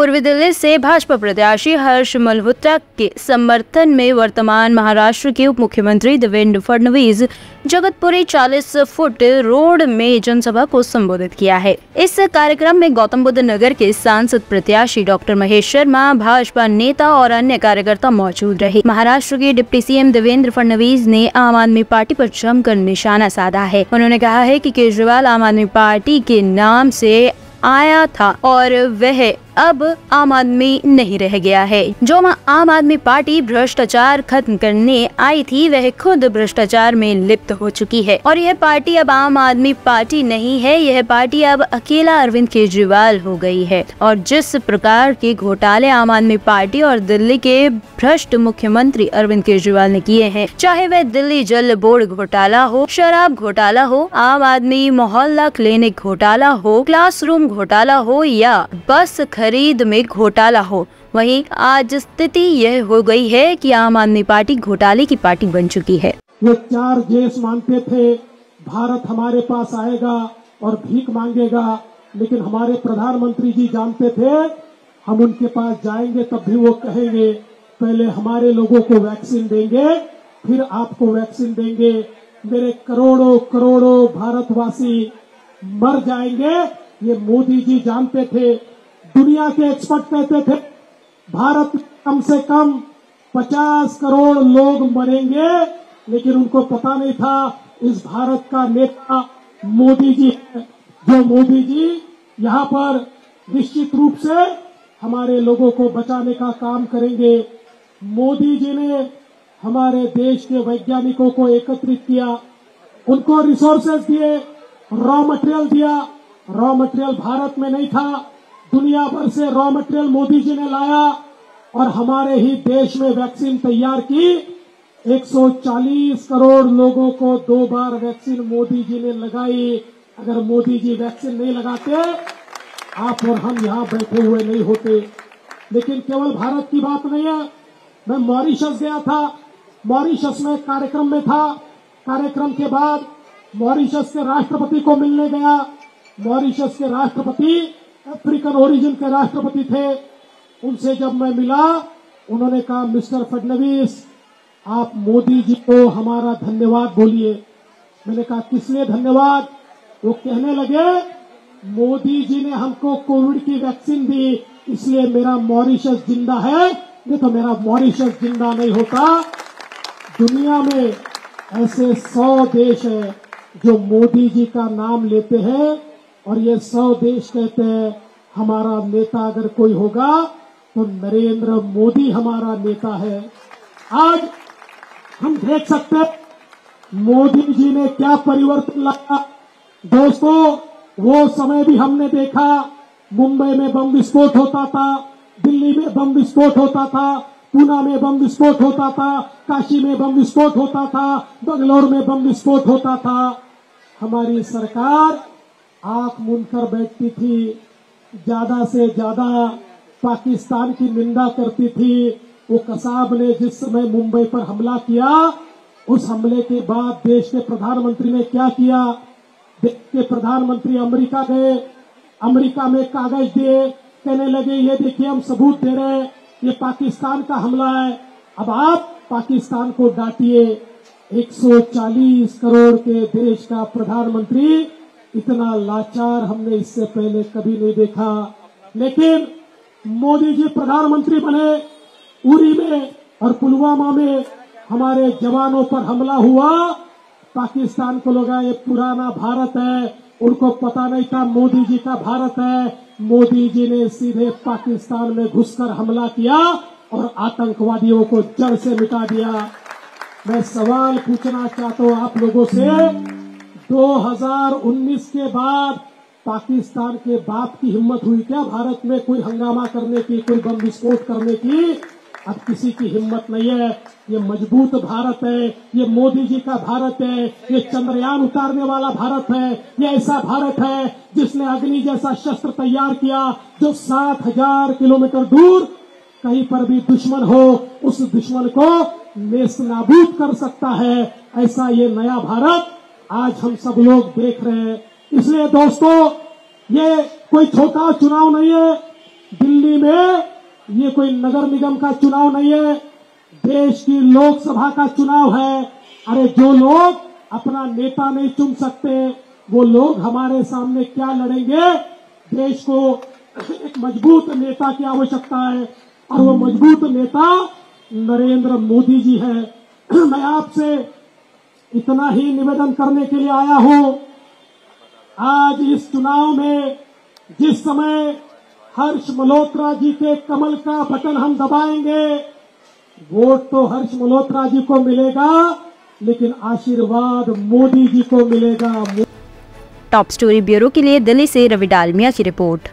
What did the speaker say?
पूर्वी दिल्ली से भाजपा प्रत्याशी हर्ष मल्होत्रा के समर्थन में वर्तमान महाराष्ट्र के उप मुख्यमंत्री देवेंद्र फडणवीस जगतपुरी 40 फुट रोड में जनसभा को संबोधित किया है। इस कार्यक्रम में गौतम बुद्ध नगर के सांसद प्रत्याशी डॉक्टर महेश शर्मा, भाजपा नेता और अन्य कार्यकर्ता मौजूद रहे। महाराष्ट्र के डिप्टी सीएम देवेंद्र फडणवीस ने आम आदमी पार्टी पर जमकर निशाना साधा है। उन्होंने कहा है कि केजरीवाल आम आदमी पार्टी के नाम से आया था और वह अब आम आदमी नहीं रह गया है। जो आम आदमी पार्टी भ्रष्टाचार खत्म करने आई थी वह खुद भ्रष्टाचार में लिप्त हो चुकी है और यह पार्टी अब आम आदमी पार्टी नहीं है, यह पार्टी अब अकेला अरविंद केजरीवाल हो गई है। और जिस प्रकार के घोटाले आम आदमी पार्टी और दिल्ली के भ्रष्ट मुख्यमंत्री अरविंद केजरीवाल ने किए हैं, चाहे वह दिल्ली जल बोर्ड घोटाला हो, शराब घोटाला हो, आम आदमी मोहल्ला क्लिनिक घोटाला हो, क्लासरूम घोटाला हो या बस खरीद में घोटाला हो, वहीं आज स्थिति यह हो गई है कि आम आदमी पार्टी घोटाले की पार्टी बन चुकी है। ये 4 देश मानते थे भारत हमारे पास आएगा और भीख मांगेगा, लेकिन हमारे प्रधानमंत्री जी जानते थे हम उनके पास जाएंगे तब भी वो कहेंगे पहले हमारे लोगों को वैक्सीन देंगे फिर आपको वैक्सीन देंगे। मेरे करोड़ों करोड़ों भारतवासी मर जाएंगे, ये मोदी जी जानते थे। दुनिया के एक्सपर्ट कहते थे भारत कम से कम 50 करोड़ लोग मरेंगे, लेकिन उनको पता नहीं था इस भारत का नेता मोदी जी है। जो मोदी जी यहाँ पर निश्चित रूप से हमारे लोगों को बचाने का काम करेंगे। मोदी जी ने हमारे देश के वैज्ञानिकों को एकत्रित किया, उनको रिसोर्सेज दिए, रॉ मटेरियल दिया। रॉ मटेरियल भारत में नहीं था, दुनिया भर से रॉ मटेरियल मोदी जी ने लाया और हमारे ही देश में वैक्सीन तैयार की। 140 करोड़ लोगों को 2 बार वैक्सीन मोदी जी ने लगाई। अगर मोदी जी वैक्सीन नहीं लगाते आप और हम यहाँ बैठे हुए नहीं होते। लेकिन केवल भारत की बात नहीं है, मैं मॉरिशस गया था, मॉरिशस में कार्यक्रम में था। कार्यक्रम के बाद मॉरिशस के राष्ट्रपति को मिलने गया। मॉरिशस के राष्ट्रपति अफ्रीकन ओरिजिन के राष्ट्रपति थे। उनसे जब मैं मिला उन्होंने कहा मिस्टर फडणवीस आप मोदी जी को हमारा धन्यवाद बोलिए। मैंने कहा किस लिए धन्यवाद? वो कहने लगे मोदी जी ने हमको कोविड की वैक्सीन दी इसलिए मेरा मॉरिशस जिंदा है, नहीं तो मेरा मॉरिशस जिंदा नहीं होता। दुनिया में ऐसे 100 देश है जो मोदी जी का नाम लेते हैं और ये 100 देश कहते हैं हमारा नेता अगर कोई होगा तो नरेंद्र मोदी हमारा नेता है। आज हम देख सकते हैं मोदी जी ने क्या परिवर्तन लाया। दोस्तों वो समय भी हमने देखा, मुंबई में बम विस्फोट होता था, दिल्ली में बम विस्फोट होता था, पूना में बम विस्फोट होता था, काशी में बम विस्फोट होता था, बंगलौर में बम विस्फोट होता था। हमारी सरकार आंख मूंदकर बैठती थी, ज्यादा से ज्यादा पाकिस्तान की निंदा करती थी। वो कसाब ने जिस समय मुंबई पर हमला किया, उस हमले के बाद देश के प्रधानमंत्री ने क्या किया? देश के प्रधानमंत्री अमेरिका गए, अमेरिका में कागज दिए, कहने लगे ये देखिए हम सबूत दे रहे हैं ये पाकिस्तान का हमला है, अब आप पाकिस्तान को डांटिए। 140 करोड़ के देश का प्रधानमंत्री इतना लाचार हमने इससे पहले कभी नहीं देखा। लेकिन मोदी जी प्रधानमंत्री बने, उरी में और पुलवामा में हमारे जवानों पर हमला हुआ। पाकिस्तान को लगा ये पुराना भारत है, उनको पता नहीं था मोदी जी का भारत है। मोदी जी ने सीधे पाकिस्तान में घुसकर हमला किया और आतंकवादियों को जड़ से मिटा दिया। मैं सवाल पूछना चाहता हूं आप लोगों से, 2019 के बाद पाकिस्तान के बाप की हिम्मत हुई क्या भारत में कोई हंगामा करने की, कोई बम विस्फोट करने की? अब किसी की हिम्मत नहीं है। ये मजबूत भारत है, ये मोदी जी का भारत है, ये चंद्रयान उतारने वाला भारत है, ये ऐसा भारत है जिसने अग्नि जैसा शस्त्र तैयार किया जो 7000 किलोमीटर दूर कहीं पर भी दुश्मन हो उस दुश्मन को नेस्तनाबूद कर सकता है। ऐसा ये नया भारत आज हम सब लोग देख रहे हैं। इसलिए दोस्तों ये कोई छोटा चुनाव नहीं है, दिल्ली में ये कोई नगर निगम का चुनाव नहीं है, देश की लोकसभा का चुनाव है। अरे जो लोग अपना नेता नहीं चुन सकते वो लोग हमारे सामने क्या लड़ेंगे। देश को एक मजबूत नेता की आवश्यकता है और वो मजबूत नेता नरेंद्र मोदी जी है। मैं आपसे इतना ही निवेदन करने के लिए आया हूं, आज इस चुनाव में जिस समय हर्ष मल्होत्रा जी के कमल का बटन हम दबाएंगे, वोट तो हर्ष मल्होत्रा जी को मिलेगा लेकिन आशीर्वाद मोदी जी को मिलेगा। टॉप स्टोरी ब्यूरो के लिए दिल्ली से रवि डालमिया की रिपोर्ट।